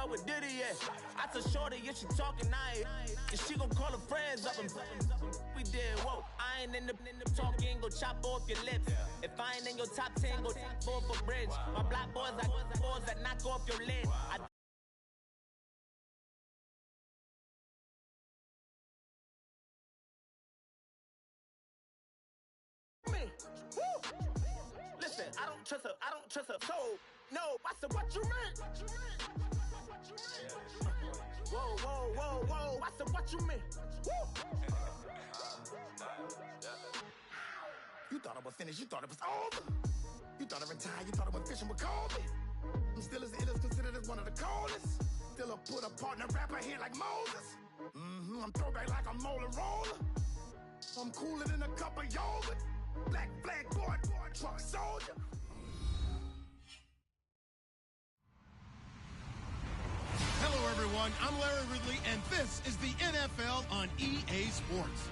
up with Diddy yet. I told Shorty if she talking, I ain't. And she gon' call her friends up and we did, whoa. I ain't in the talking, go chop off your lips. If I ain't in your top 10, go top 4 for bridge. My black boys that knock off your lid. Listen, I don't trust her soul. No, I said, what you mean? Whoa, I said, what you mean? You thought I was finished, you thought it was over. You thought I retired, you thought I went fishing with Kobe. I'm still as ill as considered as one of the coldest. Still a put a partner rapper here like Moses. I'm throwback like I'm Mola Roller. I'm cooler than a cup of yogurt. Black flag boy, truck soldier. Hello, everyone. I'm Larry Ridley, and this is the NFL on EA Sports.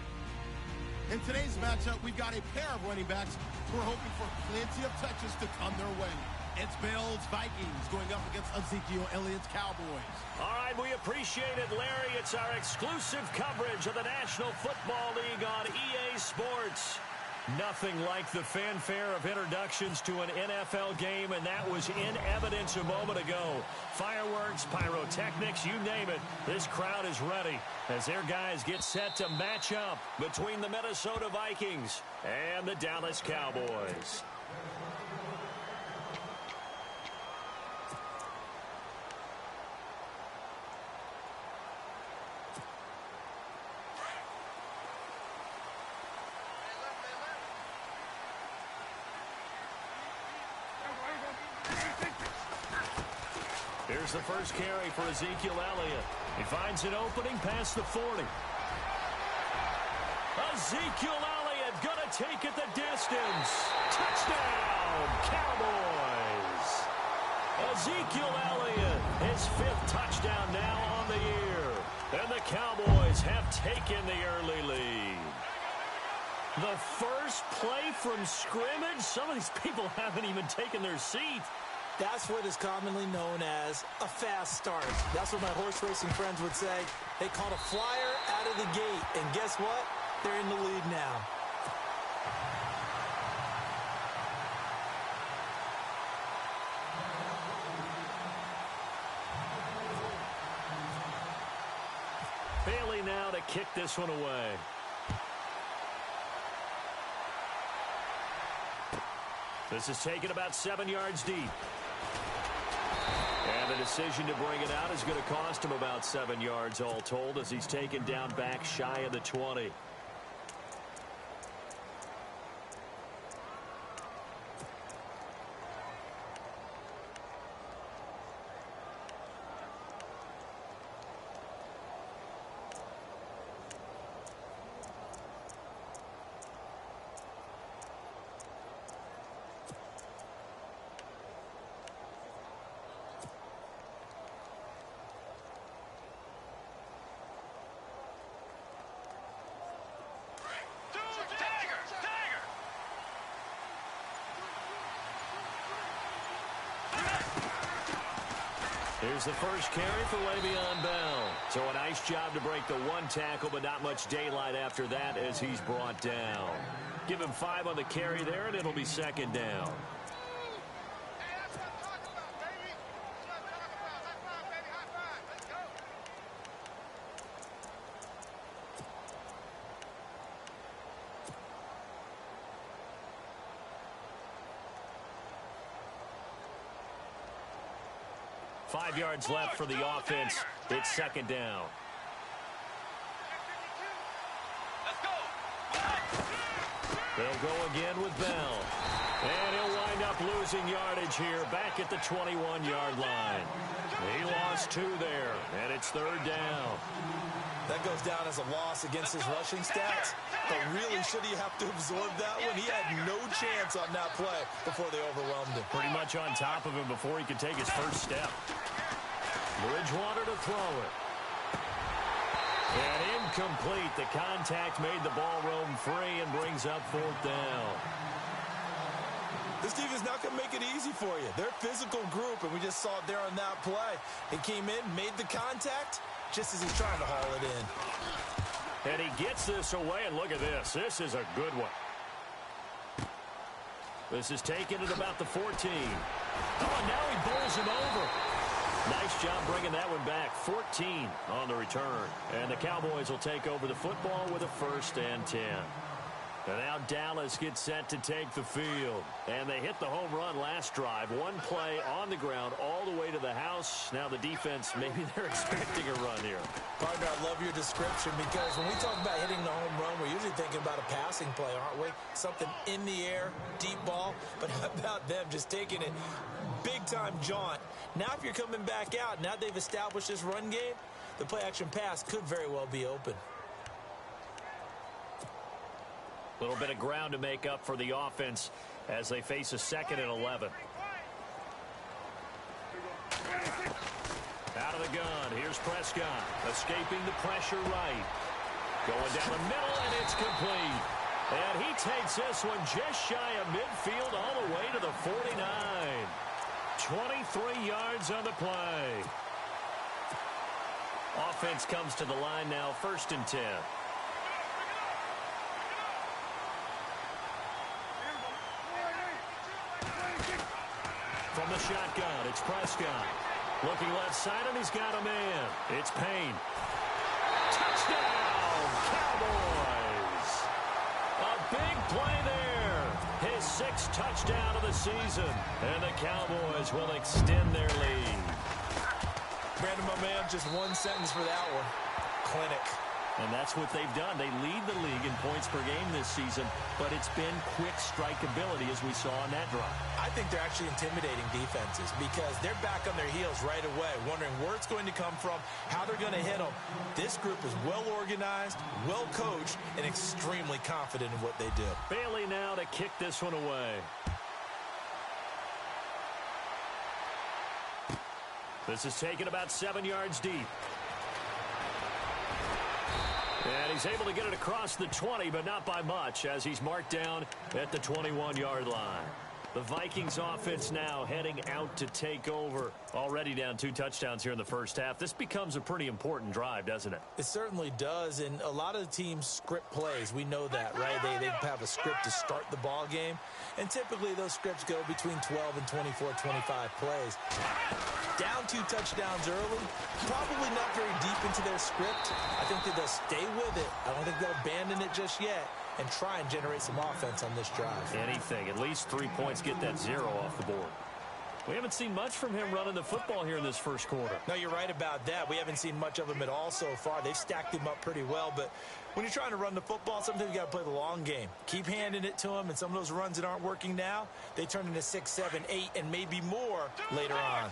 In today's matchup, we've got a pair of running backs who are hoping for plenty of touches to come their way. It's Bills-Vikings going up against Ezekiel Elliott's Cowboys. All right, we appreciate it, Larry. It's our exclusive coverage of the National Football League on EA Sports. Nothing like the fanfare of introductions to an NFL game, and that was in evidence a moment ago. Fireworks, pyrotechnics, you name it. This crowd is ready as their guys get set to match up between the Minnesota Vikings and the Dallas Cowboys. Here's the first carry for Ezekiel Elliott. He finds an opening past the 40. Ezekiel Elliott gonna take it the distance. Touchdown, Cowboys. Ezekiel Elliott, his 5th touchdown now on the year. And the Cowboys have taken the early lead. The first play from scrimmage? Some of these people haven't even taken their seat. That's what is commonly known as a fast start. That's what my horse racing friends would say. They caught a flyer out of the gate, and guess what? They're in the lead now. Bailey now to kick this one away. This is taken about 7 yards deep. And the decision to bring it out is going to cost him about 7 yards all told as he's taken down back shy of the 20. Here's the first carry for Le'Veon Bell. So a nice job to break the one tackle, but not much daylight after that as he's brought down. Give him 5 on the carry there, and it'll be 2nd down. 5 yards left for the offense. It's 2nd down. They'll go again with Bell. And he'll wind up losing yardage here back at the 21-yard line. He lost 2 there, and it's 3rd down. That goes down as a loss against his rushing stats. But really, should he have to absorb that one? He had no chance on that play before they overwhelmed him. Pretty much on top of him before he could take his first step. Bridgewater to throw it. And incomplete. The contact made the ball roam free and brings up 4th down. This defense not going to make it easy for you. They're a physical group, and we just saw it there on that play. He came in, made the contact, just as he's trying to haul it in. And he gets this away, and look at this. This is a good one. This is taken at about the 14. Oh, and now he bowls him over. Nice job bringing that one back. 14 on the return. And the Cowboys will take over the football with a 1st and 10. And now Dallas gets set to take the field. And they hit the home run last drive. One play on the ground all the way to the house. Now the defense, maybe they're expecting a run here. Partner, I love your description because when we talk about hitting the home run, we're usually thinking about a passing play, aren't we? Something in the air, deep ball. But how about them just taking it big-time jaunt? Now if you're coming back out, now they've established this run game, the play-action pass could very well be open. A little bit of ground to make up for the offense as they face a 2nd and 11. Out of the gun, here's Prescott, escaping the pressure right. Going down the middle, and it's complete. And he takes this one just shy of midfield all the way to the 49. 23 yards on the play. Offense comes to the line now, 1st and 10. From the shotgun, it's Prescott. Looking left side, and he's got a man. It's Payne. Touchdown, Cowboys! A big play there. His 6th touchdown of the season. And the Cowboys will extend their lead. Brandon, my man, just one sentence for that one. Clinic. And that's what they've done. They lead the league in points per game this season, but it's been quick strike ability as we saw on that drive. I think they're actually intimidating defenses because they're back on their heels right away, wondering where it's going to come from, how they're going to hit them. This group is well organized, well coached, and extremely confident in what they do. Bailey now to kick this one away. This is taken about 7 yards deep. And he's able to get it across the 20, but not by much, as he's marked down at the 21-yard line. The Vikings offense now heading out to take over. Already down 2 touchdowns here in the first half. This becomes a pretty important drive, doesn't it? It certainly does, and a lot of the teams script plays. We know that, right? They have a script to start the ball game, and typically those scripts go between 12 and 24, 25 plays. Down 2 touchdowns early, probably not very deep into their script. I think that they'll stay with it. I don't think they'll abandon it just yet and try and generate some offense on this drive. Anything, at least 3 points, get that 0 off the board. We haven't seen much from him running the football here in this first quarter. No, you're right about that. We haven't seen much of him at all so far. They've stacked him up pretty well, but when you're trying to run the football, sometimes you got to play the long game. Keep handing it to him, and some of those runs that aren't working now, they turn into 6, 7, 8, and maybe more later on.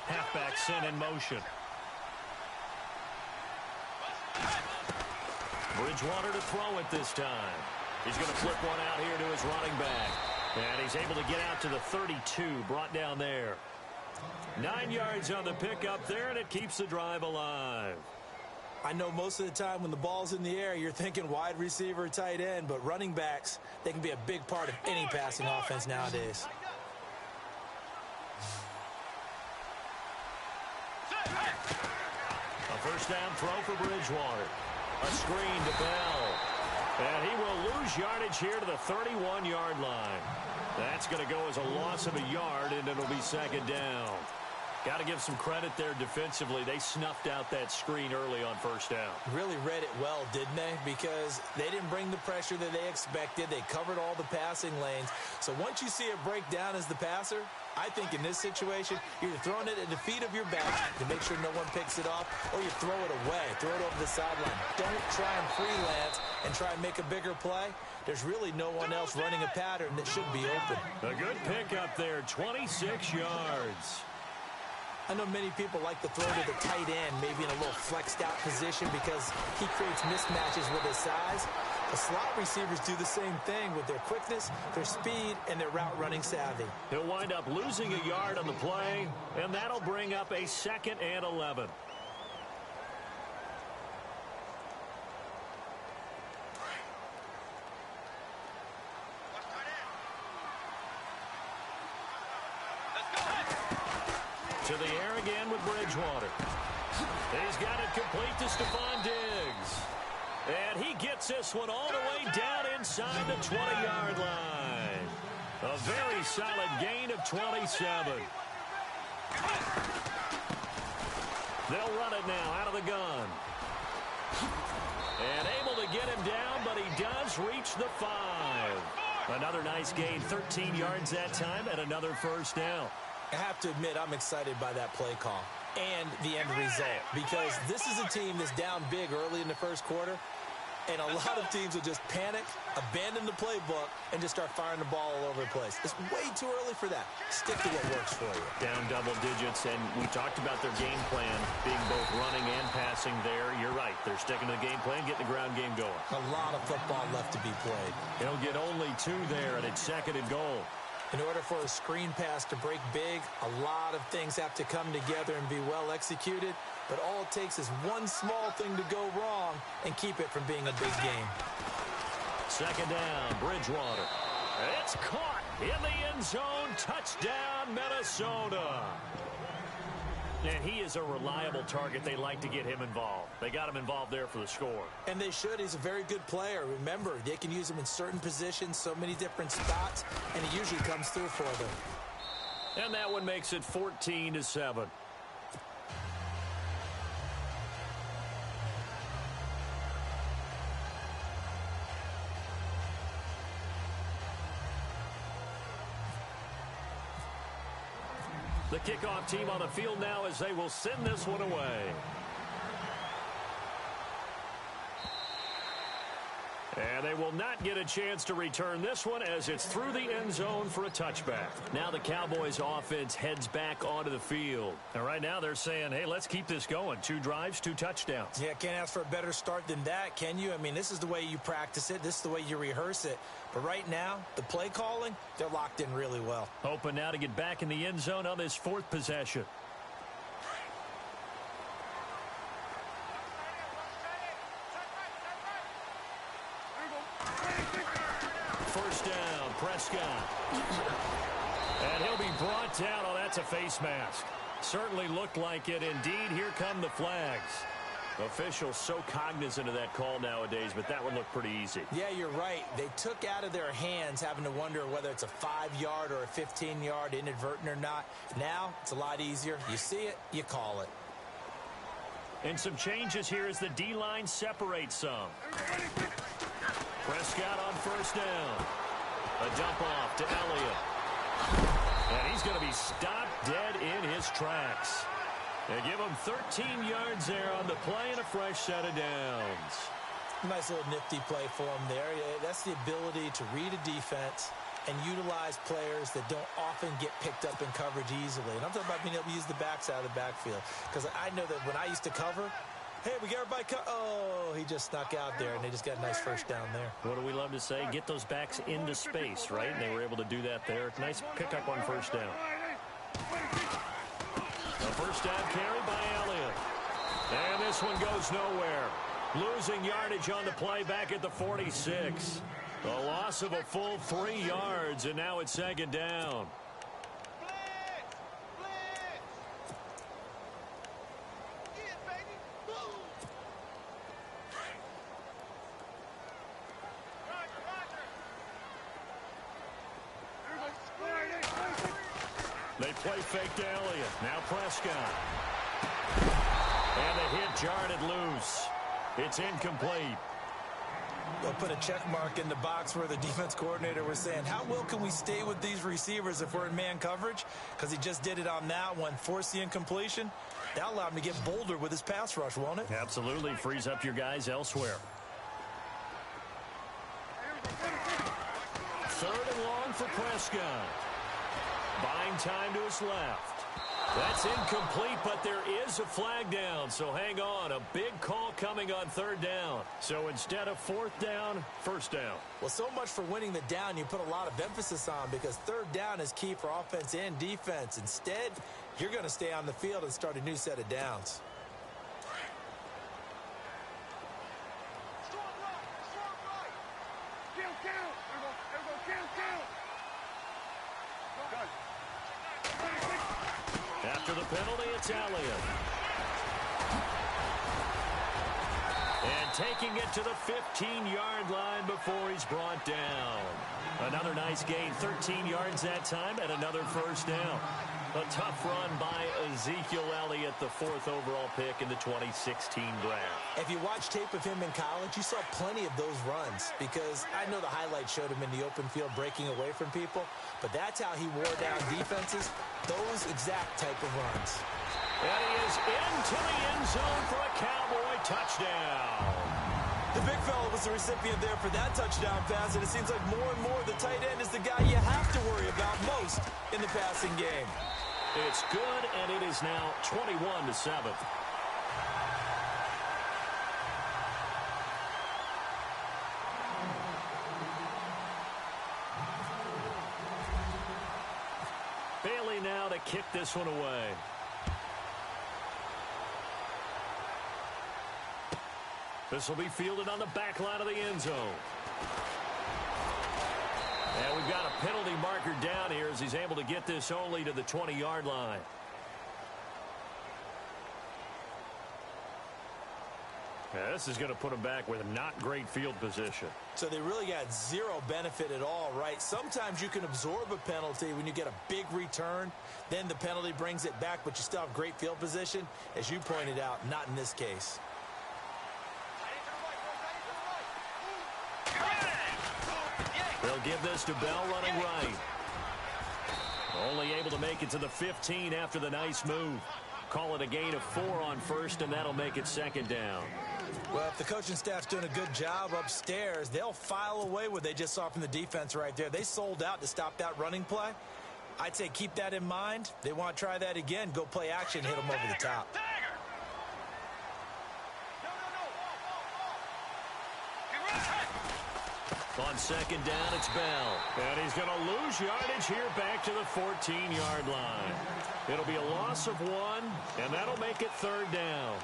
Halfback sent in motion. Bridgewater to throw it this time. He's going to flip one out here to his running back. And he's able to get out to the 32, brought down there. 9 yards on the pickup there, and it keeps the drive alive. I know most of the time when the ball's in the air, you're thinking wide receiver, tight end, but running backs, they can be a big part of any passing offense nowadays. A first down throw for Bridgewater. A screen to Bell. And he will lose yardage here to the 31-yard line. That's going to go as a loss of a yard, and it'll be second down. Got to give some credit there defensively. They snuffed out that screen early on first down. Really read it well, didn't they? Because they didn't bring the pressure that they expected. They covered all the passing lanes. So once you see it break down as the passer, I think in this situation, you're throwing it at the feet of your back to make sure no one picks it off, or you throw it away, throw it over the sideline. Don't try and freelance and try and make a bigger play. There's really no one else running a pattern that should be open. A good pickup there, 26 yards. I know many people like to throw to the tight end, maybe in a little flexed out position because he creates mismatches with his size. The slot receivers do the same thing with their quickness, their speed, and their route running savvy. He'll wind up losing a yard on the play, and that'll bring up a 2nd and 11. To the air again with Bridgewater. He's got it complete to Stephon Diggs. And he gets this one all the way down inside the 20-yard line. A very solid gain of 27. They'll run it now out of the gun. And able to get him down, but he does reach the 5. Another nice gain, 13 yards that time, and another first down. I have to admit, I'm excited by that play call and the end result, because this is a team that's down big early in the first quarter, and a lot of teams will just panic, abandon the playbook, and just start firing the ball all over the place. It's way too early for that. Stick to what works for you. Down double digits, and we talked about their game plan being both running and passing there. You're right. They're sticking to the game plan, getting the ground game going. A lot of football left to be played. He'll get only 2 there, and it's 2nd and goal. In order for a screen pass to break big, a lot of things have to come together and be well executed. But all it takes is one small thing to go wrong and keep it from being a big game. 2nd down, Bridgewater. It's caught in the end zone. Touchdown, Minnesota. And he is a reliable target. They like to get him involved. They got him involved there for the score. And they should. He's a very good player. Remember, they can use him in certain positions, so many different spots, and he usually comes through for them. And that one makes it 14-7. The kickoff team on the field now as they will send this one away. And they will not get a chance to return this one as it's through the end zone for a touchback. Now the Cowboys offense heads back onto the field. And right now they're saying, hey, let's keep this going. 2 drives, 2 touchdowns. Yeah, can't ask for a better start than that, can you? I mean, this is the way you practice it. This is the way you rehearse it. But right now, the play calling, they're locked in really well. Hoping now to get back in the end zone on this 4th possession. First down, Prescott. And he'll be brought down. Oh, that's a face mask. Certainly looked like it. Indeed, here come the flags. Officials so cognizant of that call nowadays, but that would look pretty easy. Yeah, you're right. They took out of their hands having to wonder whether it's a 5-yard or a 15-yard inadvertent or not. Now, it's a lot easier. You see it, you call it. And some changes here as the D-line separates some. Prescott on first down. A dump off to Elliott. And he's going to be stopped dead in his tracks. They give him 13 yards there on the play and a fresh set of downs. Nice little nifty play for him there. That's the ability to read a defense and utilize players that don't often get picked up in coverage easily. And I'm talking about being able to use the backs out of the backfield. Because I know that when I used to cover, hey, we got everybody oh, he just snuck out there, and they just got a nice first down there. What do we love to say? Get those backs into space, right? And they were able to do that there. Nice pickup on first down. A first down carry by Elliott. And this one goes nowhere. Losing yardage on the play back at the 46. A loss of a full 3 yards, and now it's 2nd down. They play fake to Elliott. Now Prescott. And the hit jarred it loose. It's incomplete. They'll put a check mark in the box where the defense coordinator was saying, how well can we stay with these receivers if we're in man coverage? Because he just did it on that one, forced the incompletion. That allowed him to get bolder with his pass rush, won't it? Absolutely. Frees up your guys elsewhere. 3rd and long for Prescott. Buying time to his left. That's incomplete, but there is a flag down, so hang on. A big call coming on 3rd down. So instead of 4th down, 1st down. Well, so much for winning the down you put a lot of emphasis on, because 3rd down is key for offense and defense. Instead, you're going to stay on the field and start a new set of downs. After the penalty, it's Elliott. And taking it to the 15-yard line before he's brought down. Another nice gain, 13 yards that time, and another first down. A tough run by Ezekiel Elliott, the 4th overall pick in the 2016 draft. If you watch tape of him in college, you saw plenty of those runs because I know the highlights showed him in the open field breaking away from people, but that's how he wore down defenses, those exact type of runs. And he is into the end zone for a Cowboy touchdown. The big fella was the recipient there for that touchdown pass, and it seems like more and more the tight end is the guy you have to worry about most in the passing game. It's good, and it is now 21-7. Bailey now to kick this one away. This will be fielded on the back line of the end zone. And we've got a penalty marker down here as he's able to get this only to the 20-yard line. Yeah, this is going to put him back with not great field position. So they really got zero benefit at all, right? Sometimes you can absorb a penalty when you get a big return. Then the penalty brings it back, but you still have great field position. As you pointed out, not in this case. They'll give this to Bell running right. Only able to make it to the 15 after the nice move. Call it a gain of 4 on first, and that'll make it second down. Well, if the coaching staff's doing a good job upstairs, they'll file away what they just saw from the defense right there. They sold out to stop that running play. I'd say keep that in mind. They want to try that again. Go play action, hit them over the top. On second down, it's Bell. And he's going to lose yardage here back to the 14-yard line. It'll be a loss of 1, and that'll make it third down.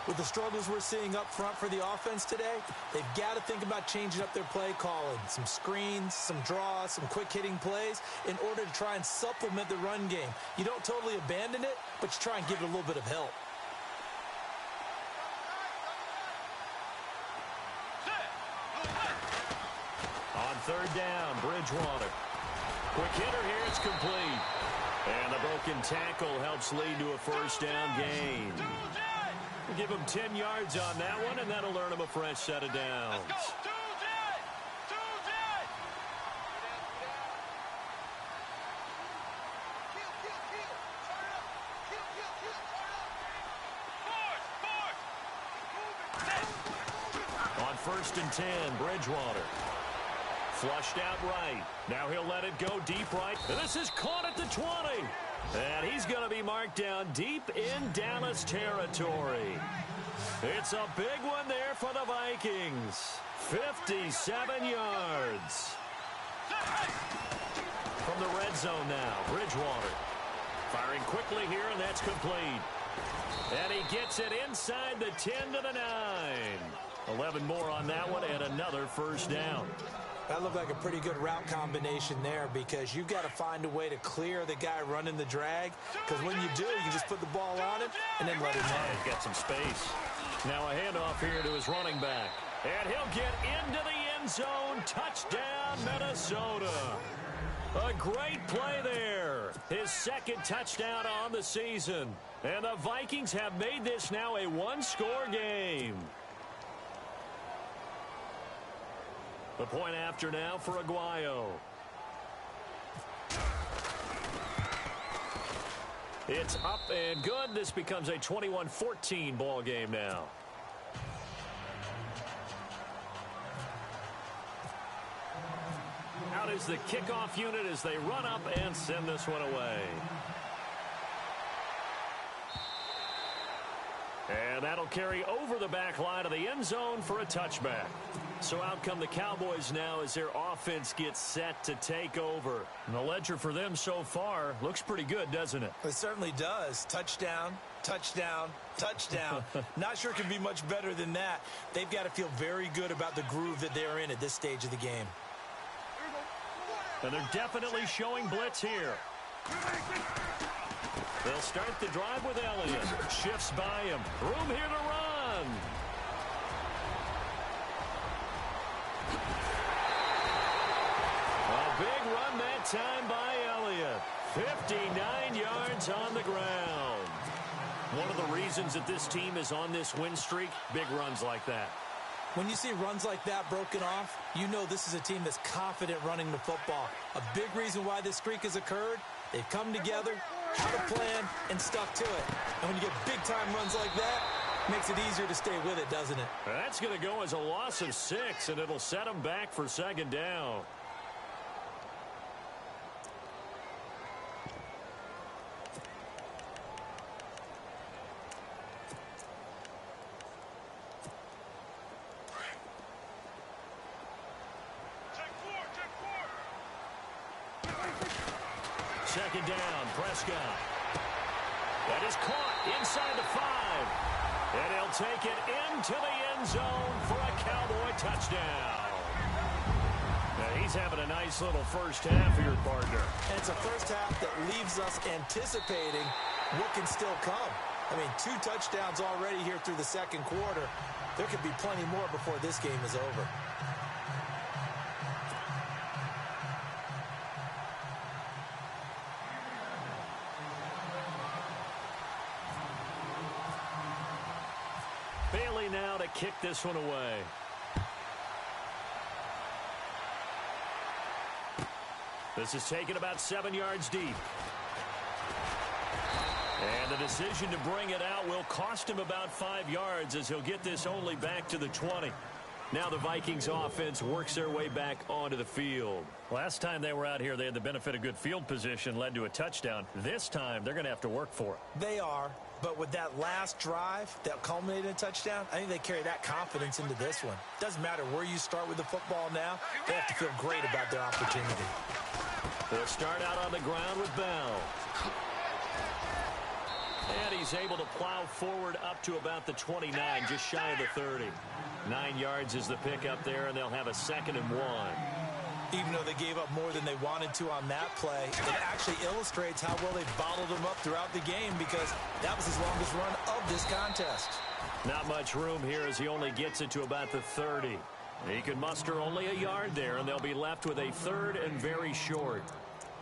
With the struggles we're seeing up front for the offense today, they've got to think about changing up their play calling. Some screens, some draws, some quick-hitting plays in order to try and supplement the run game. You don't totally abandon it, but you try and give it a little bit of help. On third down, Bridgewater. Quick hitter here, it's complete. And the broken tackle helps lead to a first down gain. We'll give him 10 yards on that one, and that'll earn him a fresh set of downs. On first and 10, Bridgewater. Flushed out right. Now he'll let it go deep right. And this is caught at the 20. And he's going to be marked down deep in Dallas territory. It's a big one there for the Vikings. 57 yards. From the red zone now, Bridgewater. Firing quickly here, and that's complete. And he gets it inside the 10 to the 9. 11 more on that one, and another first down. That looked like a pretty good route combination there because you've got to find a way to clear the guy running the drag, because when you do, you can just put the ball on him and then let him run. He's got some space. Now a handoff here to his running back. And he'll get into the end zone. Touchdown, Minnesota. A great play there. His second touchdown on the season. And the Vikings have made this now a one-score game. The point after now for Aguayo. It's up and good. This becomes a 21-14 ball game now. Out is the kickoff unit as they run up and send this one away. And that'll carry over the back line of the end zone for a touchback. So out come the Cowboys now as their offense gets set to take over. And the ledger for them so far looks pretty good, doesn't it? It certainly does. Touchdown, touchdown, touchdown. Not sure it can be much better than that. They've got to feel very good about the groove that they're in at this stage of the game. And they're definitely showing blitz here. They'll start the drive with Elliott. Shifts by him. Room here to run. A big run that time by Elliott. 59 yards on the ground. One of the reasons that this team is on this win streak, big runs like that. When you see runs like that broken off, you know this is a team that's confident running the football. A big reason why this streak has occurred, they've come together, had a plan, and stuck to it. And when you get big-time runs like that, it makes it easier to stay with it, doesn't it? That's going to go as a loss of 6, and it'll set them back for second down. Second down, Prescott. That is caught inside the 5. And he'll take it into the end zone for a Cowboy touchdown. Now, he's having a nice little first half here, partner. And it's a first half that leaves us anticipating what can still come. I mean, 2 touchdowns already here through the second quarter. There could be plenty more before this game is over. Bailey now to kick this one away. This is taken about 7 yards deep. And the decision to bring it out will cost him about 5 yards as he'll get this only back to the 20. Now the Vikings offense works their way back onto the field. Last time they were out here, they had the benefit of good field position, led to a touchdown. This time, they're going to have to work for it. They are, but with that last drive that culminated in a touchdown, I think they carry that confidence into this one. Doesn't matter where you start with the football now, they have to feel great about their opportunity. They'll start out on the ground with Bell. And he's able to plow forward up to about the 29, just shy of the 30. 9 yards is the pickup there, and they'll have a 2nd and 1. Even though they gave up more than they wanted to on that play, it actually illustrates how well they bottled them up throughout the game because that was his longest run of this contest. Not much room here as he only gets it to about the 30. He can muster only a yard there, and they'll be left with a 3rd and very short.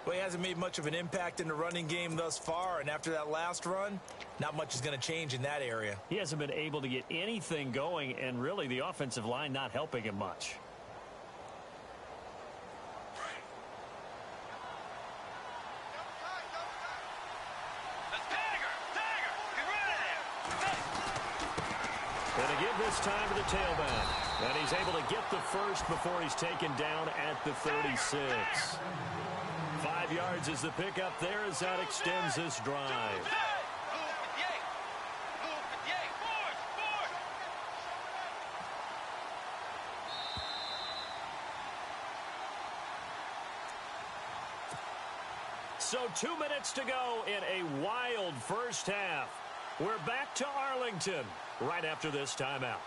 Well, he hasn't made much of an impact in the running game thus far, and after that last run, not much is going to change in that area. He hasn't been able to get anything going, and really the offensive line not helping him much. And again this time to the tailback. And he's able to get the first before he's taken down at the 36. 5 yards is the pickup there as that extends this drive. So 2 minutes to go in a wild first half. We're back to Arlington right after this timeout.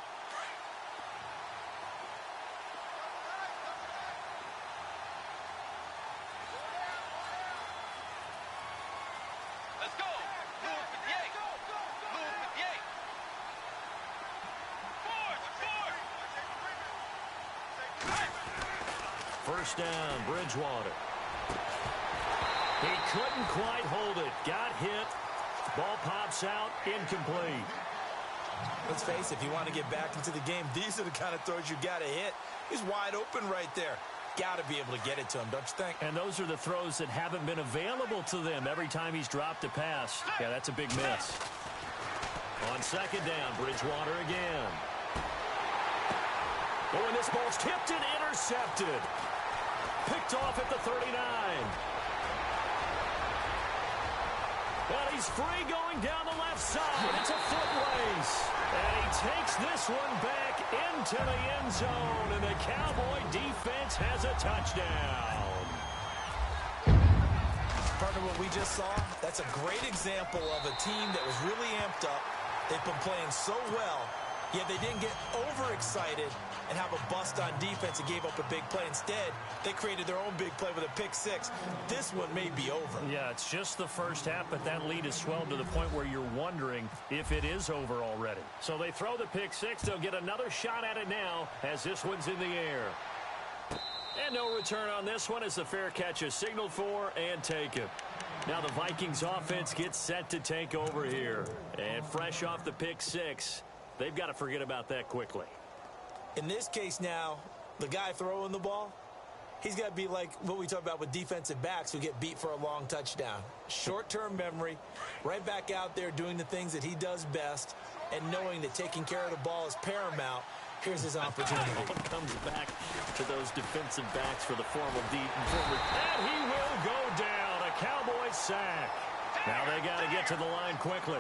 First down, Bridgewater. He couldn't quite hold it. Got hit. Ball pops out, incomplete. Let's face it, if you want to get back into the game, these are the kind of throws you got to hit. He's wide open right there. Got to be able to get it to him, don't you think? And those are the throws that haven't been available to them every time he's dropped a pass. Yeah, that's a big miss. On second down, Bridgewater again. Oh, and this ball's tipped and intercepted. Picked off at the 39. And he's free going down the left side. It's a foot race. And he takes this one back into the end zone. And the Cowboy defense has a touchdown. Partner, what we just saw, that's a great example of a team that was really amped up. They've been playing so well, Yeah, they didn't get overexcited and have a bust on defense and gave up a big play. Instead, they created their own big play with a pick six. This one may be over. Yeah, it's just the first half, but that lead has swelled to the point where you're wondering if it is over already. So they throw the pick six. They'll get another shot at it now as this one's in the air. And no return on this one as the fair catch is signaled for and taken. Now the Vikings offense gets set to take over here. And fresh off the pick six, they've got to forget about that quickly. In this case now, the guy throwing the ball, he's got to be like what we talk about with defensive backs who get beat for a long touchdown. Short-term memory, right back out there doing the things that he does best, and knowing that taking care of the ball is paramount. Here's his opportunity. Comes back to those defensive backs for the formal deep. And he will go down. A Cowboy sack. Now they got to get to the line quickly.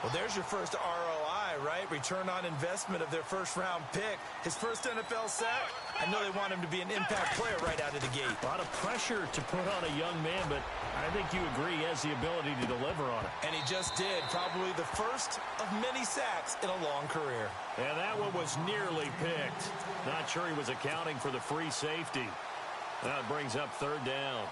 Well, there's your first ROI, right? Return on investment of their first-round pick. His first NFL sack. I know they want him to be an impact player right out of the gate. A lot of pressure to put on a young man, but I think you agree he has the ability to deliver on it. And he just did. Probably the first of many sacks in a long career. And that one was nearly picked. Not sure he was accounting for the free safety. That brings up third down.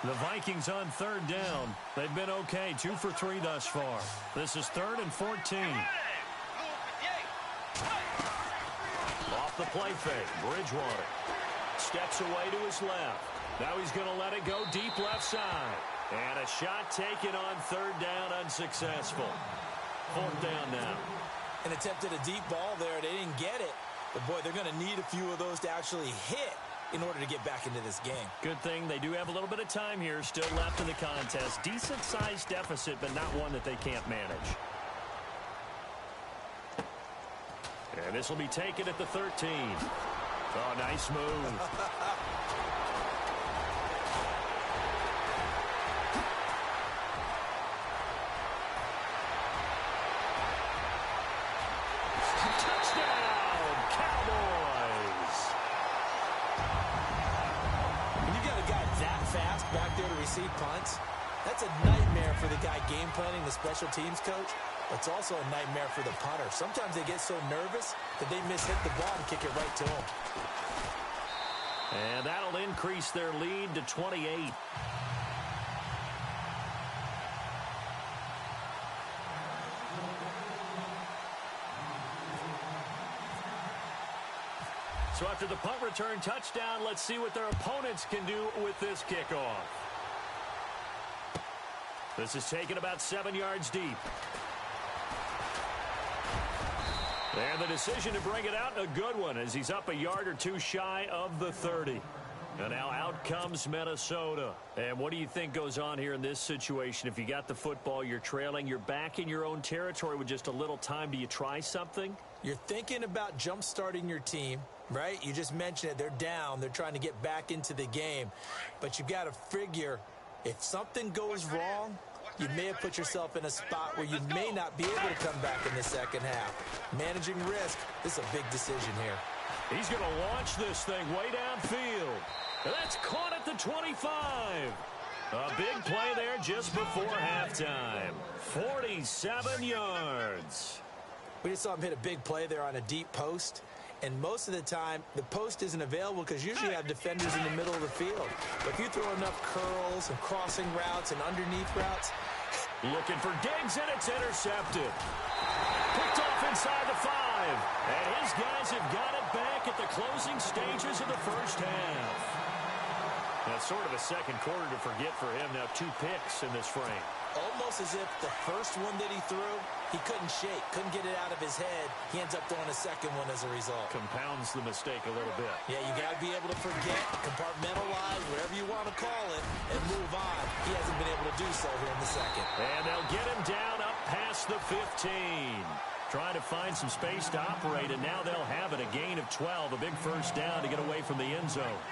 The Vikings on third down. They've been okay, 2 for 3 thus far. This is 3rd and 14. Off the play fake, Bridgewater steps away to his left. Now he's going to let it go deep left side. And a shot taken on third down, unsuccessful. 4th down now. And attempted a deep ball there. They didn't get it. But, boy, they're going to need a few of those to actually hit in order to get back into this game. Good thing they do have a little bit of time here still left in the contest. Decent-sized deficit, but not one that they can't manage. And this will be taken at the 13. Oh, nice move. Back there to receive punts. That's a nightmare for the guy game planning, the special teams coach. It's also a nightmare for the punter. Sometimes they get so nervous that they mishit the ball and kick it right to him. And that'll increase their lead to 28. So after the punt return touchdown, let's see what their opponents can do with this kickoff. This is taken about 7 yards deep. And the decision to bring it out, a good one, as he's up a yard or two shy of the 30. And now out comes Minnesota. And what do you think goes on here in this situation? If you got the football, you're trailing, you're back in your own territory with just a little time. Do you try something? You're thinking about jump-starting your team, right? You just mentioned it. They're down. They're trying to get back into the game. But you got to figure, if something goes wrong, you may have put yourself in a spot where you may not be able to come back in the second half. Managing risk, this is a big decision here. He's going to launch this thing way downfield. That's caught at the 25. A big play there just before halftime. 47 yards. We just saw him hit a big play there on a deep post. And most of the time, the post isn't available because usually you have defenders in the middle of the field. But if you throw enough curls and crossing routes and underneath routes. Looking for Diggs, and it's intercepted. Picked off inside the 5. And his guys have got it back at the closing stages of the first half. That's sort of a second quarter to forget for him. Now 2 picks in this frame. Almost as if the first one that he threw, he couldn't shake, couldn't get it out of his head. He ends up throwing a second one as a result. Compounds the mistake a little bit. Yeah, you got to be able to forget, compartmentalize, whatever you want to call it, and move on. He hasn't been able to do so here in the second. And they'll get him down up past the 15. Trying to find some space to operate, and now they'll have it. A gain of 12, a big first down to get away from the end zone.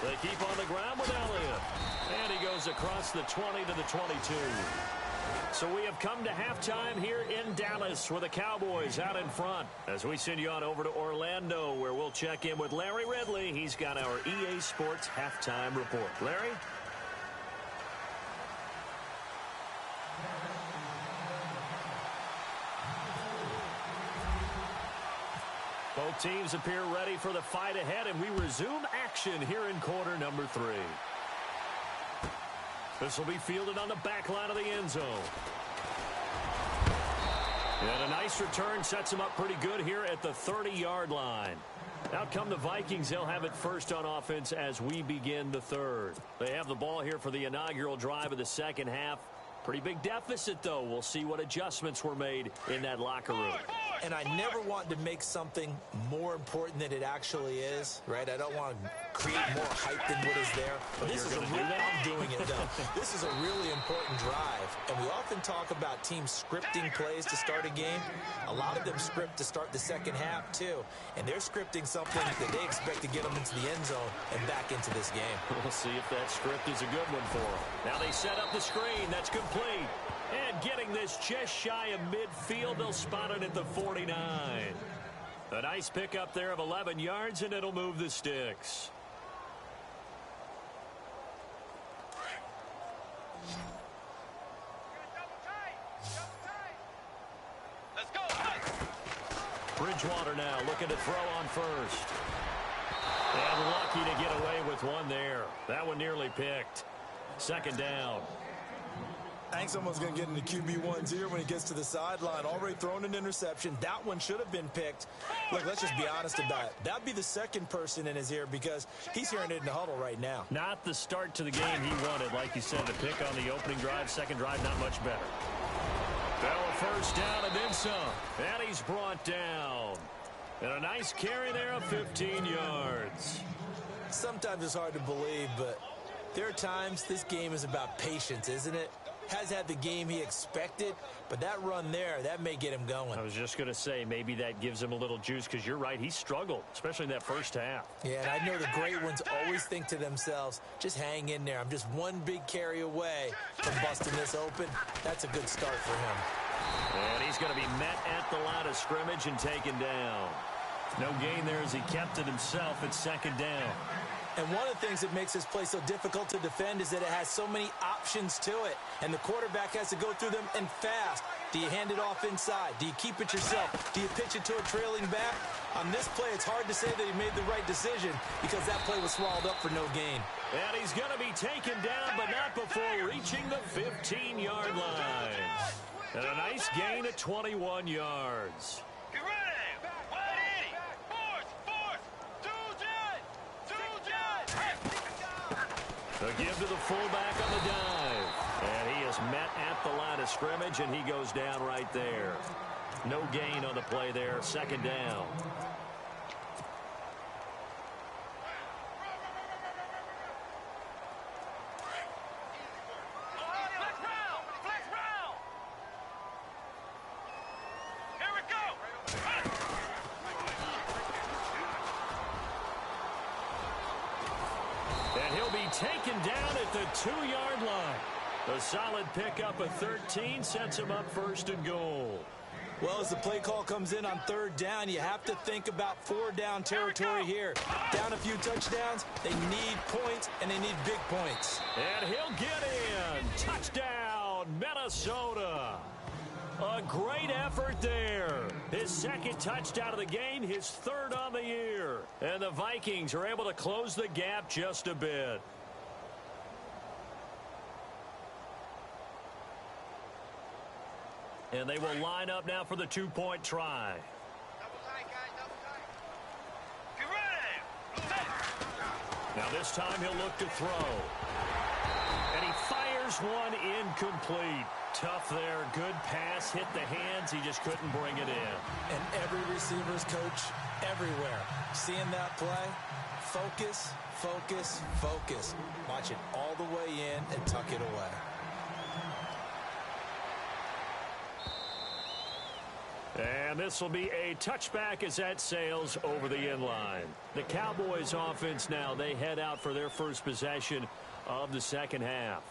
They keep on the ground with Elliott. And he goes across the 20 to the 22. So we have come to halftime here in Dallas with the Cowboys out in front. As we send you on over to Orlando, where we'll check in with Larry Ridley. He's got our EA Sports halftime report. Larry? Both teams appear ready for the fight ahead, and we resume action here in quarter number 3. This will be fielded on the back line of the end zone. And a nice return sets him up pretty good here at the 30-yard line. Out come the Vikings. They'll have it first on offense as we begin the third. They have the ball here for the inaugural drive of the second half. Pretty big deficit, though. We'll see what adjustments were made in that locker room. And I never want to make something more important than it actually is, right? I don't want to create more hype than what is there. But this is a real, I'm doing it, though. This is a really important drive. And we often talk about teams scripting plays to start a game. A lot of them script to start the second half, too. And they're scripting something that they expect to get them into the end zone and back into this game. We'll see if that script is a good one for them. Now they set up the screen. That's complete. And getting this just shy of midfield, they'll spot it at the 49. A nice pickup there of 11 yards, and it'll move the sticks. Let's go. Bridgewater now looking to throw on first. And lucky to get away with one there. That one nearly picked. Second down. I think someone's going to get into QB1s here when he gets to the sideline. Already thrown an interception. That one should have been picked. Look, let's just be honest about it. That'd be the second person in his ear because he's hearing it in the huddle right now. Not the start to the game he wanted. Like you said, the pick on the opening drive, second drive, not much better. Fell a first down and then some. And he's brought down. And a nice carry there of 15 yards. Sometimes it's hard to believe, but there are times this game is about patience, isn't it? Has had the game he expected, but that run there, that may get him going. I was just going to say, maybe that gives him a little juice because you're right, he struggled, especially in that first half. Yeah, and I know the great ones always think to themselves, just hang in there. I'm just one big carry away from busting this open. That's a good start for him. And he's going to be met at the line of scrimmage and taken down. No gain there as he kept it himself at second down. And one of the things that makes this play so difficult to defend is that it has so many options to it. And the quarterback has to go through them and fast. Do you hand it off inside? Do you keep it yourself? Do you pitch it to a trailing back? On this play, it's hard to say that he made the right decision because that play was swallowed up for no gain. And he's going to be taken down, but not before reaching the 15-yard line. And a nice gain at 21 yards. A give to the fullback on the dive. And he is met at the line of scrimmage, and he goes down right there. No gain on the play there. Second down. And he'll be taken down at the 2-yard line. A solid pickup of 13 sets him up first and goal. Well, as the play call comes in on third down, you have to think about 4-down territory here. Down a few touchdowns, they need points, and they need big points. And he'll get in. Touchdown, Minnesota. A great effort there. His second touchdown of the game, his third on the year. And the Vikings are able to close the gap just a bit. And they will line up now for the two-point try. Now this time he'll look to throw. And he fires one incomplete. Tough there. Good pass. Hit the hands. He just couldn't bring it in. And every receiver's coach everywhere. Seeing that play, focus, focus, focus. Watch it all the way in and tuck it away. And this will be a touchback as that sails over the inline. The Cowboys offense now, they head out for their first possession of the second half.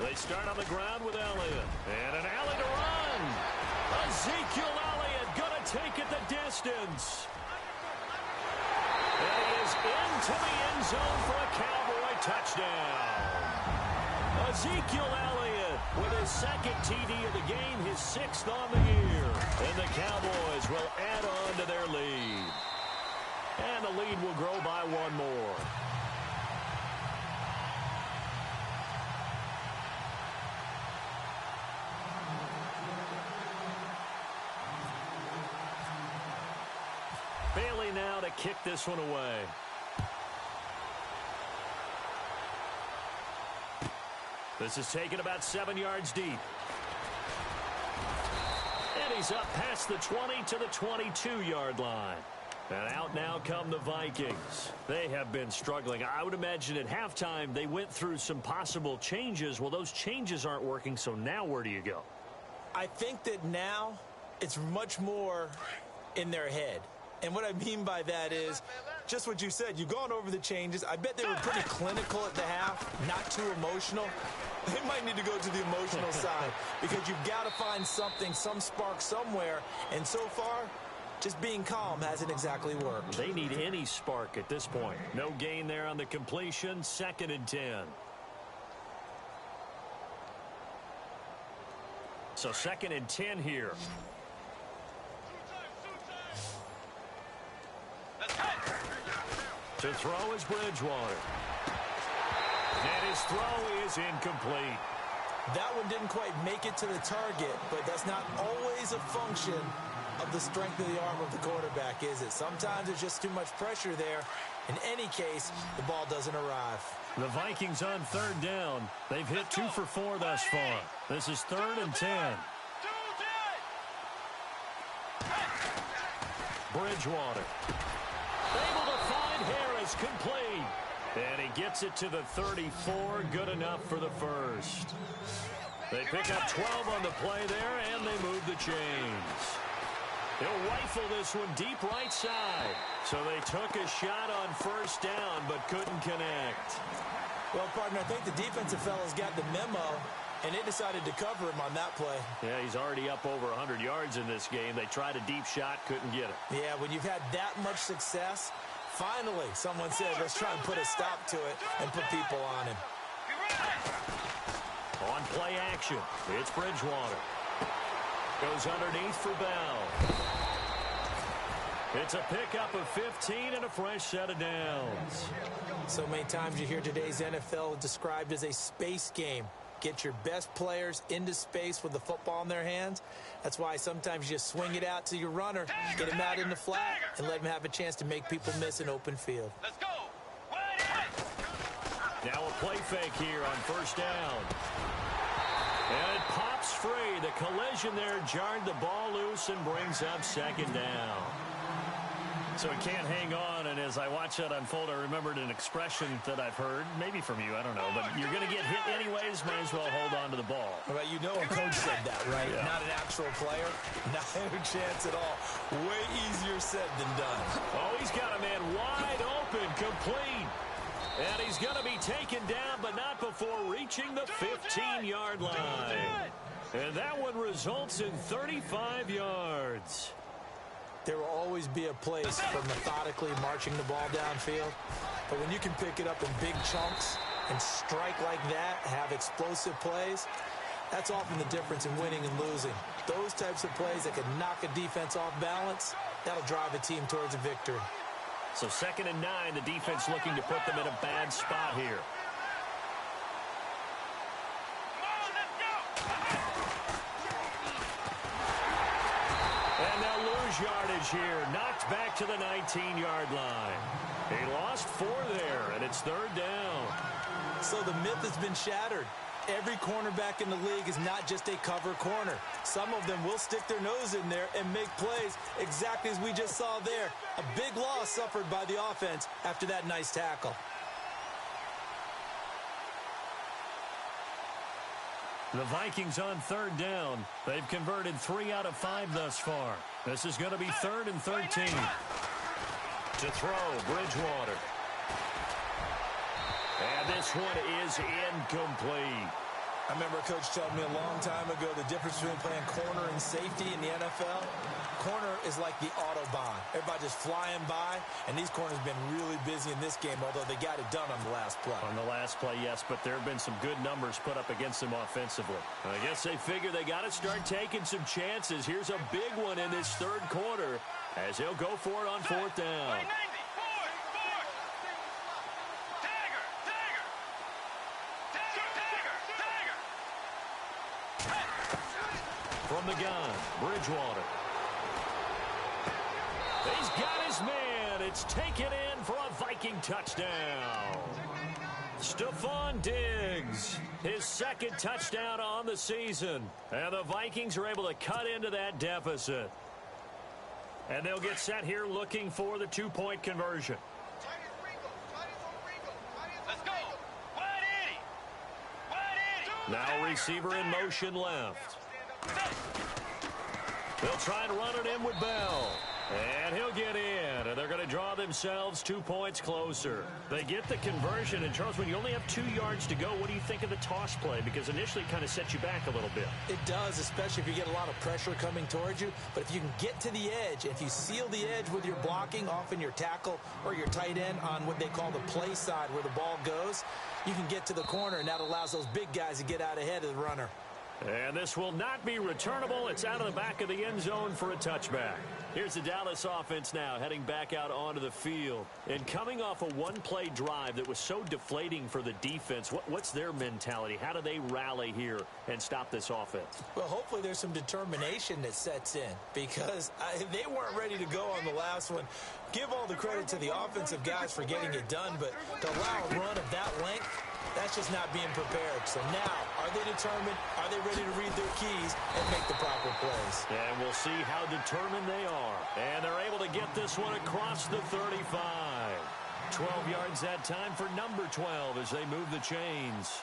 They start on the ground with Elliott. And an alley to run. Ezekiel Elliott going to take it the distance. And he is into the end zone for a Cowboy touchdown. Ezekiel Elliott with his second TD of the game, his 6th on the year. And the Cowboys will add on to their lead. And the lead will grow by 1 more. Bailey now to kick this one away. This is taken about 7 yards deep. And he's up past the 20 to the 22-yard line. And out now come the Vikings. They have been struggling. I would imagine at halftime they went through some possible changes. Well, those changes aren't working, so now where do you go? I think that now it's much more in their head. And what I mean by that is just what you said. You've gone over the changes. I bet they were pretty clinical at the half, not too emotional. They might need to go to the emotional side because you've got to find something, some spark somewhere. And so far, just being calm hasn't exactly worked. They need any spark at this point. No gain there on the completion. 2nd and 10. So 2nd and 10 here. To throw is Bridgewater. And his throw is incomplete. That one didn't quite make it to the target, but that's not always a function of the strength of the arm of the quarterback, is it? Sometimes there's just too much pressure there. In any case, the ball doesn't arrive. The Vikings on 3rd down. They've hit 2 for 4 thus far. This is 3rd and 10. Bridgewater. Able to find Harris, complete. And he gets it to the 34, good enough for the first. They pick up 12 on the play there, and they move the chains. He'll rifle this one deep right side. So they took a shot on 1st down, but couldn't connect. Well, partner, I think the defensive fellas got the memo, and they decided to cover him on that play. Yeah, he's already up over 100 yards in this game. They tried a deep shot, couldn't get it. Yeah, when you've had that much success, finally someone said, let's try and put a stop to it and put people on him. On play action, it's Bridgewater. Goes underneath for Bell. It's a pickup of 15 and a fresh set of downs. So many times you hear today's NFL described as a space game. Get your best players into space with the football in their hands. That's why sometimes you just swing it out to your runner, get him out in the flat, and let him have a chance to make people miss an open field. Let's go. Now a play fake here on 1st down. And it pops free. The collision there jarred the ball loose and brings up 2nd down. So he can't hang on, and as I watch that unfold, I remembered an expression that I've heard, maybe from you, I don't know, but you're going to get hit anyways, might as well hold on to the ball. Well, you know a coach said that, right? Yeah. Not an actual player. Not a chance at all. Way easier said than done. Oh, he's got a man wide open, complete. And he's going to be taken down, but not before reaching the 15-yard line. And that one results in 35 yards. There will always be a place for methodically marching the ball downfield. But when you can pick it up in big chunks and strike like that, have explosive plays, that's often the difference in winning and losing. Those types of plays that can knock a defense off balance, that'll drive a team towards a victory. So 2nd and 9, the defense looking to put them in a bad spot here. And they'll lose yardage here. Knocked back to the 19-yard line. He lost 4 there, and it's 3rd down. So the myth has been shattered. every cornerback in the league is not just a cover corner. Some of them will stick their nose in there and make plays exactly as we just saw there. A big loss suffered by the offense after that nice tackle. The Vikings on third down. They've converted 3 out of 5 thus far. This is going to be 3rd and 13. To throw, Bridgewater. And this one is incomplete. I remember a coach telling me a long time ago the difference between playing corner and safety in the NFL. Corner is like the Autobahn. Everybody just flying by, and these corners have been really busy in this game, although they got it done on the last play. On the last play, yes, but there have been some good numbers put up against them offensively. I guess they figure they got to start taking some chances. Here's a big one in this third quarter as he'll go for it on 4th down. From the gun, Bridgewater. He's got his man. It's taken in for a Viking touchdown. Stephon Diggs, his 2nd touchdown on the season. And the Vikings are able to cut into that deficit. And they'll get set here looking for the 2-point conversion. Let's go. Wide Eddie. Now receiver in motion left. They'll try and run it in with Bell. And he'll get in. And they're going to draw themselves 2 points closer. They get the conversion. And, Charles, when you only have 2 yards to go, what do you think of the toss play? Because initially it kind of sets you back a little bit. It does, especially if you get a lot of pressure coming towards you. But if you can get to the edge, if you seal the edge with your blocking, often your tackle or your tight end on what they call the play side where the ball goes, you can get to the corner, and that allows those big guys to get out ahead of the runner. And this will not be returnable. It's out of the back of the end zone for a touchback. Here's the Dallas offense now heading back out onto the field. And coming off a one-play drive that was so deflating for the defense, what's their mentality? How do they rally here and stop this offense? Well, hopefully there's some determination that sets in because they weren't ready to go on the last one. Give all the credit to the offensive guys for getting it done, but to allow a run of that length, that's just not being prepared. So now, are they determined? Are they ready to read their keys and make the proper plays? And we'll see how determined they are. And they're able to get this one across the 35. 12 yards that time for number 12 as they move the chains.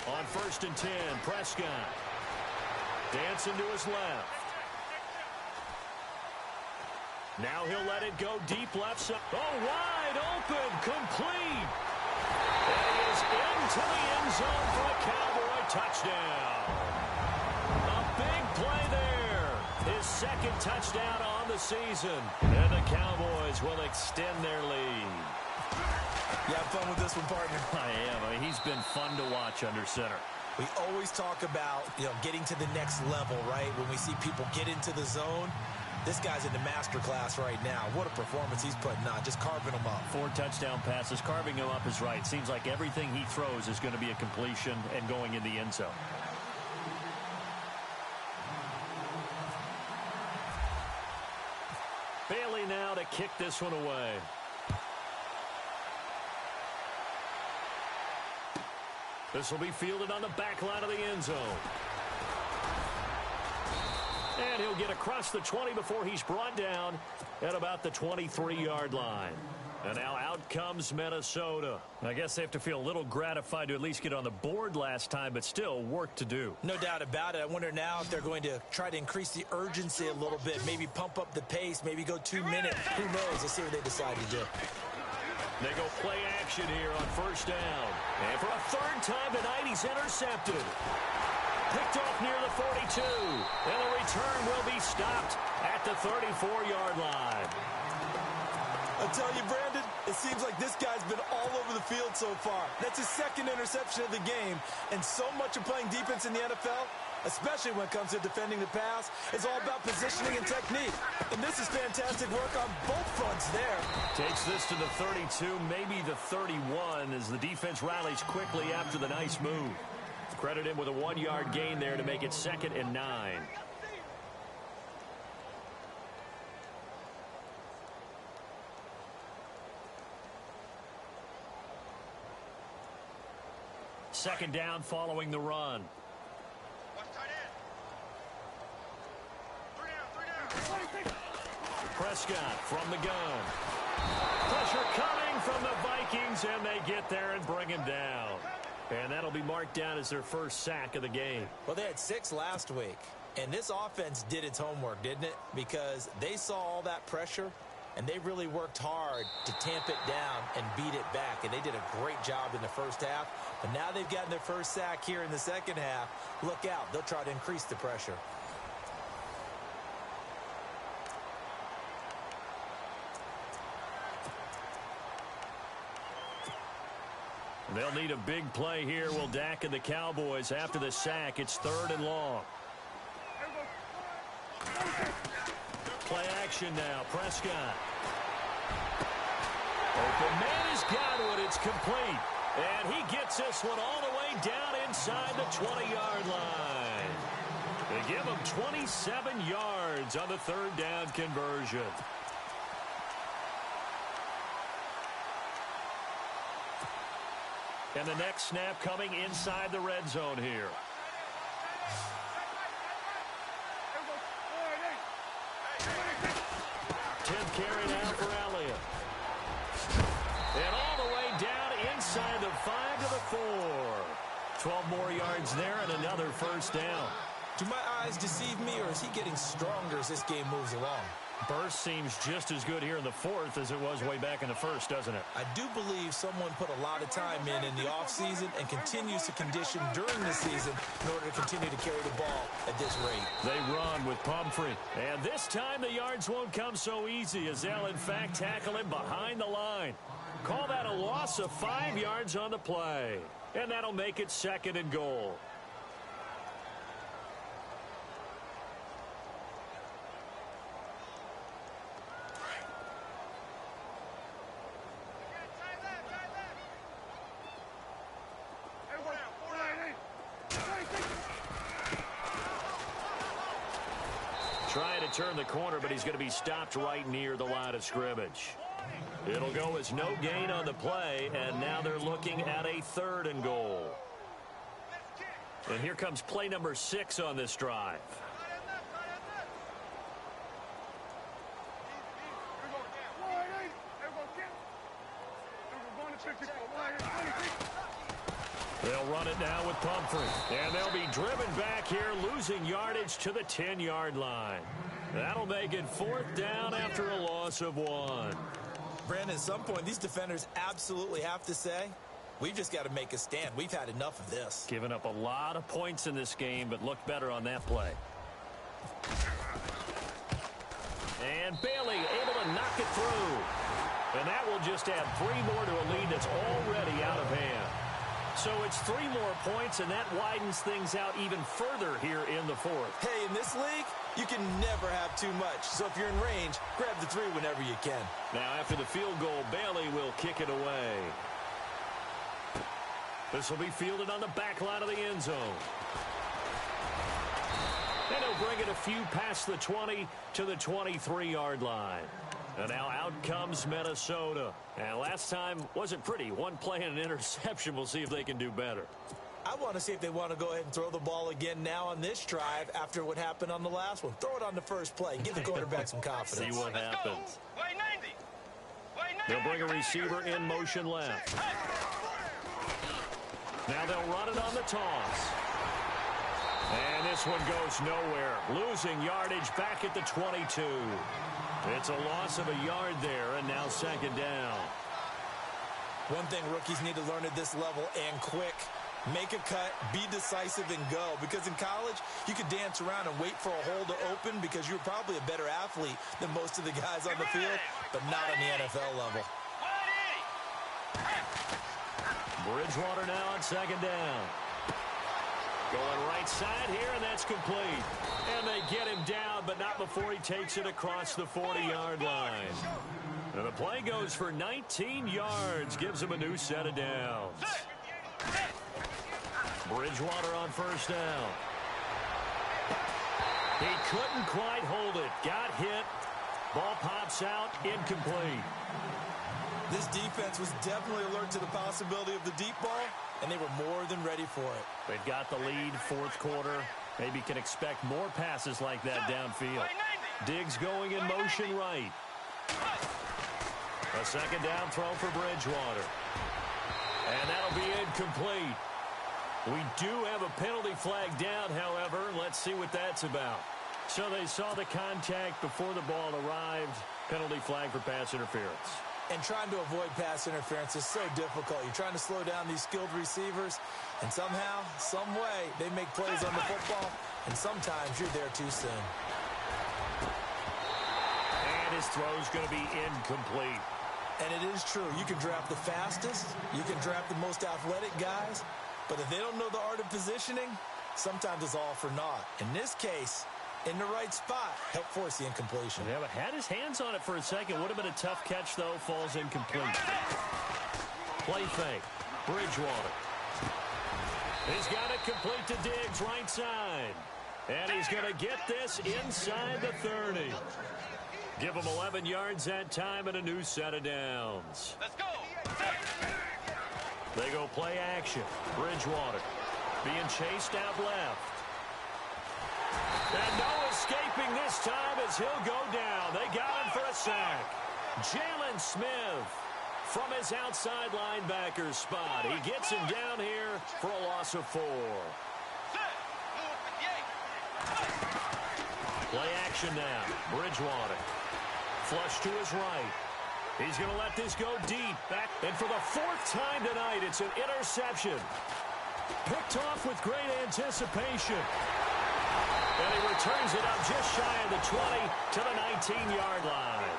On 1st and 10, Prescott dancing to his left. Now he'll let it go deep left side. Oh, wide open, complete. And he is into the end zone for a Cowboy touchdown. A big play there. His 2nd touchdown on the season. And the Cowboys will extend their lead. You have fun with this one, partner? I am. I mean, he's been fun to watch under center. We always talk about, getting to the next level, right? When we see people get into the zone, this guy's in the master class right now. What a performance he's putting on, just carving them up. 4 touchdown passes, carving him up is right. Seems like everything he throws is going to be a completion and going in the end zone. Bailey now to kick this one away. This will be fielded on the back line of the end zone. And he'll get across the 20 before he's brought down at about the 23-yard line. And now out comes Minnesota. I guess they have to feel a little gratified to at least get on the board last time, but still work to do. No doubt about it. I wonder now if they're going to try to increase the urgency a little bit, maybe pump up the pace, maybe go 2 minutes. Who knows? Let's see what they decide to do. They go play action here on 1st down. And for a 3rd time tonight, he's intercepted. Picked off near the 42. And the return will be stopped at the 34-yard line. I tell you, Brandon, it seems like this guy's been all over the field so far. That's his 2nd interception of the game. And so much of playing defense in the NFL, especially when it comes to defending the pass, is all about positioning and technique. And this is fantastic work on both fronts there. Takes this to the 32, maybe the 31, as the defense rallies quickly after the nice move. Credit him with a 1-yard gain there to make it 2nd and 9. Second down following the run. Prescott from the gun. Pressure coming from the Vikings, and they get there and bring him down. And that'll be marked down as their first sack of the game. Well, they had 6 last week, and this offense did its homework, didn't it? Because they saw all that pressure, and they really worked hard to tamp it down and beat it back. And they did a great job in the first half. But now they've gotten their first sack here in the second half. Look out. They'll try to increase the pressure. They'll need a big play here. Will Dak and the Cowboys after the sack. It's 3rd and long. Play action now. Prescott. Open man has got it. It's complete. And he gets this one all the way down inside the 20-yard line. They give him 27 yards on the 3rd down conversion. And the next snap coming inside the red zone here. Tenth carry now for Elliott. And all the way down inside the 5 to the 4. 12 more yards there and another first down. Do my eyes deceive me, or is he getting stronger as this game moves along? Burst seems just as good here in the 4th as it was way back in the 1st, doesn't it? I do believe someone put a lot of time in the offseason and continues to condition during the season in order to continue to carry the ball at this rate. They run with Pumphrey. And this time the yards won't come so easy as they'll, in fact, tackle him behind the line. Call that a loss of 5 yards on the play. And that'll make it 2nd and goal. Trying to turn the corner, but he's going to be stopped right near the line of scrimmage. It'll go as no gain on the play, and now they're looking at a 3rd and goal. And here comes play number 6 on this drive. They'll run it now with Pumphrey. And they'll be driven back here, losing yardage to the 10-yard line. That'll make it 4th down after a loss of 1. Brandon, at some point, these defenders absolutely have to say, we've just got to make a stand. We've had enough of this. Given up a lot of points in this game, but looked better on that play. And Bailey able to knock it through. And that will just add 3 more to a lead that's already out of hand. So it's 3 more points, and that widens things out even further here in the 4th. Hey, in this league, you can never have too much. So if you're in range, grab the 3 whenever you can. Now after the field goal, Bailey will kick it away. This will be fielded on the back line of the end zone. And he'll bring it a few past the 20 to the 23-yard line. And now out comes Minnesota. And last time wasn't pretty. 1 play and an interception. We'll see if they can do better. I want to see if they want to go ahead and throw the ball again now on this drive after what happened on the last one. Throw it on the first play. Give the quarterback some confidence. See what happens. They'll bring a receiver in motion left. Now they'll run it on the toss. And this one goes nowhere. Losing yardage back at the 22. It's a loss of a yard there, and now 2nd down. One thing rookies need to learn at this level, and quick. Make a cut, be decisive, and go. Because in college, you could dance around and wait for a hole to open because you're probably a better athlete than most of the guys on the field, but not on the NFL level. Bridgewater now on 2nd down. Going right side here, and that's complete. And they get him down, but not before he takes it across the 40-yard line. And the play goes for 19 yards, gives him a new set of downs. Bridgewater on first down. He couldn't quite hold it. Got hit. Ball pops out. Incomplete. This defense was definitely alert to the possibility of the deep ball, and they were more than ready for it. They've got the lead, fourth quarter. Maybe can expect more passes like that downfield. Diggs going in motion right. A second down throw for Bridgewater. And that'll be incomplete. We do have a penalty flag down, however. Let's see what that's about. So they saw the contact before the ball arrived. Penalty flag for pass interference. And trying to avoid pass interference is so difficult. You're trying to slow down these skilled receivers, and somehow, some way, they make plays on the football, and sometimes you're there too soon. And his throw's going to be incomplete. And it is true. You can draft the fastest. You can draft the most athletic guys. But if they don't know the art of positioning, sometimes it's all for naught. In this case, in the right spot, help force the incompletion. Yeah, but had his hands on it for a second. Would have been a tough catch, though. Falls incomplete. Play fake. Bridgewater. He's got it complete to Diggs, right side. And he's going to get this inside the 30. Give him 11 yards that time and a new set of downs. Let's go. They go play action. Bridgewater being chased out left. And no escaping this time as he'll go down. They got him for a sack. Jalen Smith from his outside linebacker spot. He gets him down here for a loss of 4. Play action now. Bridgewater. Flush to his right. He's going to let this go deep. Back. And for the 4th time tonight, it's an interception. Picked off with great anticipation. And he returns it up just shy of the 20 to the 19-yard line.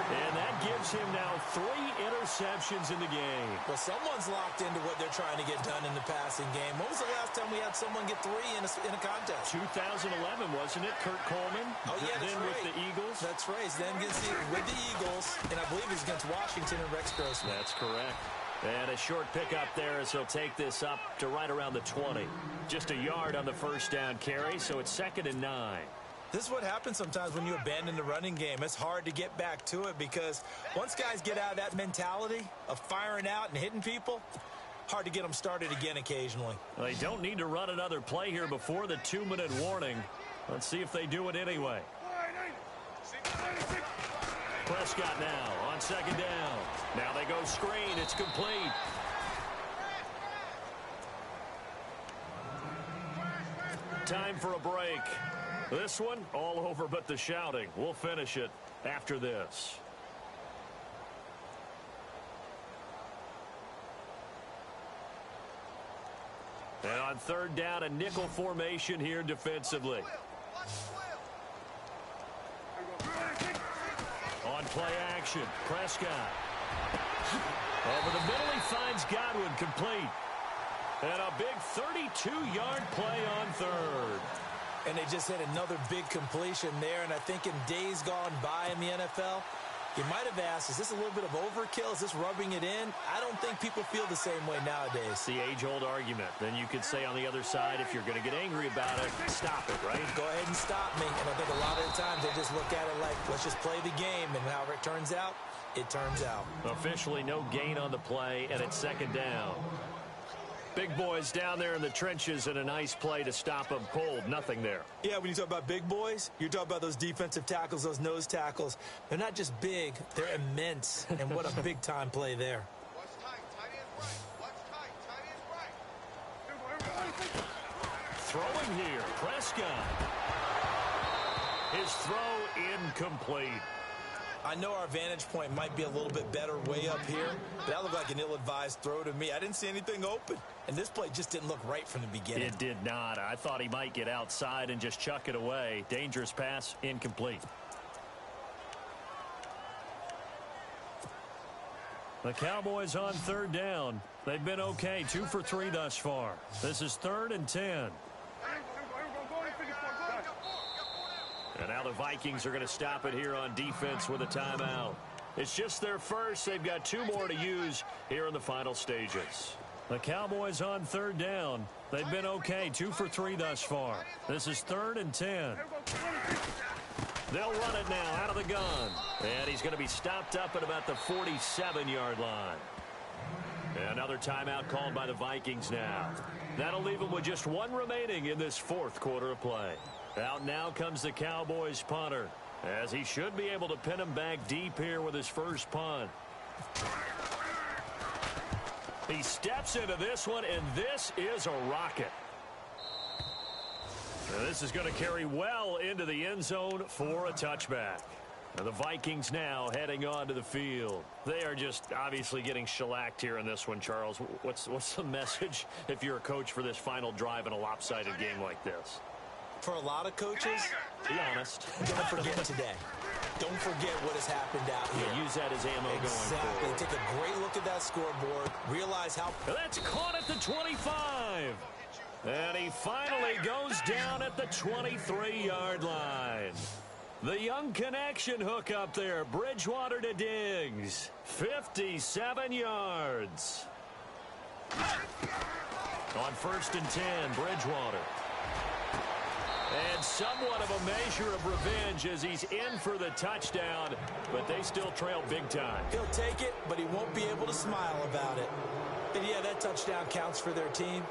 And that gives him now 3 interceptions in the game. Well, someone's locked into what they're trying to get done in the passing game. When was the last time we had someone get 3 in a contest? 2011, wasn't it? Kurt Coleman. Oh, yeah, that's then right. with the Eagles. That's right. Then with the Eagles, and I believe he's against Washington and Rex Grossman. That's correct. And a short pickup there as he'll take this up to right around the 20. Just a yard on the first down carry, so it's 2nd and 9. This is what happens sometimes when you abandon the running game. It's hard to get back to it because once guys get out of that mentality of firing out and hitting people, hard to get them started again occasionally. Well, they don't need to run another play here before the 2-minute warning. Let's see if they do it anyway. Prescott now on 2nd down. Now they go screen. It's complete. Time for a break. This one, all over but the shouting. We'll finish it after this. And on 3rd down, a nickel formation here defensively. On play action, Prescott. Over the middle, he finds Godwin complete. And a big 32-yard play on 3rd. And they just hit another big completion there. And I think in days gone by in the NFL, you might have asked, is this a little bit of overkill? Is this rubbing it in? I don't think people feel the same way nowadays. The age-old argument. Then you could say on the other side, if you're going to get angry about it, stop it, right? Go ahead and stop me. And I think a lot of the times they just look at it like, let's just play the game. And however it turns out, it turns out. Officially no gain on the play, and it's 2nd down. Big boys down there in the trenches and a nice play to stop them cold. Nothing there. Yeah, when you talk about big boys, you're talking about those defensive tackles, those nose tackles. They're not just big, they're immense. And what a big-time play there. Watch tight. Tight end's right. Watch tight. Tight end's right. Throwing here, Prescott. His throw incomplete. I know our vantage point might be a little bit better way up here, but that looked like an ill-advised throw to me. I didn't see anything open, and this play just didn't look right from the beginning. It did not. I thought he might get outside and just chuck it away. Dangerous pass, incomplete. The Cowboys on 3rd down. They've been okay, 2 for 3 thus far. This is 3rd and 10. And now the Vikings are going to stop it here on defense with a timeout. It's just their first. They've got 2 more to use here in the final stages. The Cowboys on third down. They've been okay, 2 for 3 thus far. This is 3rd and 10. They'll run it now out of the gun. And he's going to be stopped up at about the 47-yard line. Another timeout called by the Vikings now. That'll leave them with just 1 remaining in this 4th quarter of play. Out now comes the Cowboys punter, as he should be able to pin him back deep here with his first punt. He steps into this one, and this is a rocket. Now, this is going to carry well into the end zone for a touchback. Now, the Vikings now heading onto the field. They are just obviously getting shellacked here in this one, Charles. What's the message if you're a coach for this final drive in a lopsided game like this? For a lot of coaches, be honest. Don't forget today. Don't forget what has happened out here. Yeah, use that as ammo going forward. Take a great look at that scoreboard. Realize how... That's caught at the 25. And he finally goes down at the 23-yard line. The young connection hook up there. Bridgewater to Diggs. 57 yards. On 1st and 10, Bridgewater. And somewhat of a measure of revenge as he's in for the touchdown, but they still trail big time. He'll take it, but he won't be able to smile about it. And yeah, that touchdown counts for their team,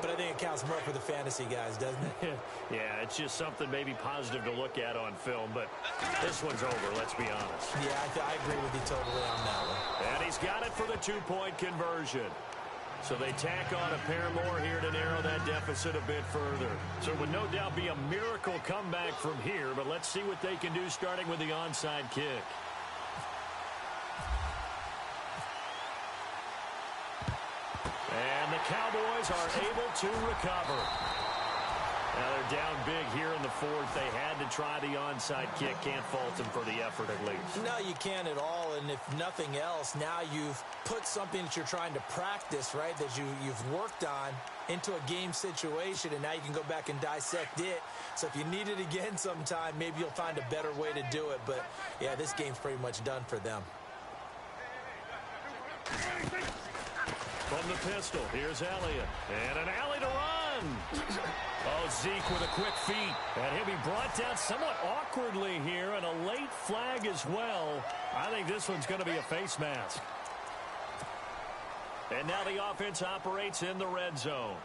but I think it counts more for the fantasy guys, doesn't it? Yeah, it's just something maybe positive to look at on film, but this one's over, let's be honest. Yeah, I agree with you totally on that one. And he's got it for the 2-point conversion. So they tack on a pair more here to narrow that deficit a bit further. So it would no doubt be a miracle comeback from here, but let's see what they can do starting with the onside kick. And the Cowboys are able to recover. Now they're down big here in the 4th. They had to try the onside kick. Can't fault them for the effort at least. No, you can't at all. And if nothing else, now you've put something that you're trying to practice, right, that you've worked on into a game situation, and now you can go back and dissect it. So if you need it again sometime, maybe you'll find a better way to do it. But, yeah, this game's pretty much done for them. From the pistol, here's Elliott. And an alley to run. Oh, Zeke with a quick feet. And he'll be brought down somewhat awkwardly here, and a late flag as well. I think this one's going to be a face mask. And now the offense operates in the red zone.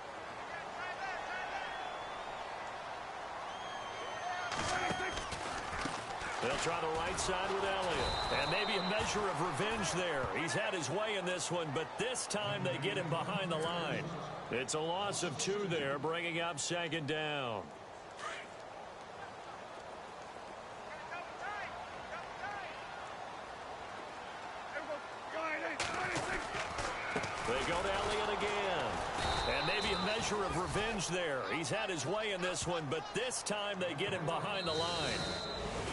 They'll try the right side with Elliott. And maybe a measure of revenge there. He's had his way in this one, but this time they get him behind the line. It's a loss of 2 there, bringing up 2nd down. They go to Elliott again. And maybe a measure of revenge there. He's had his way in this one, but this time they get him behind the line.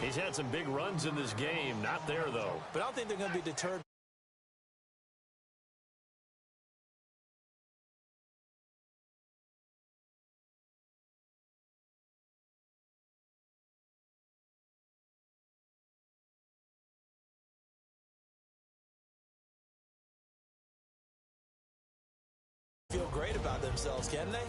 He's had some big runs in this game. Not there, though. But I don't think they're going to be deterred. Feel great about themselves, can they?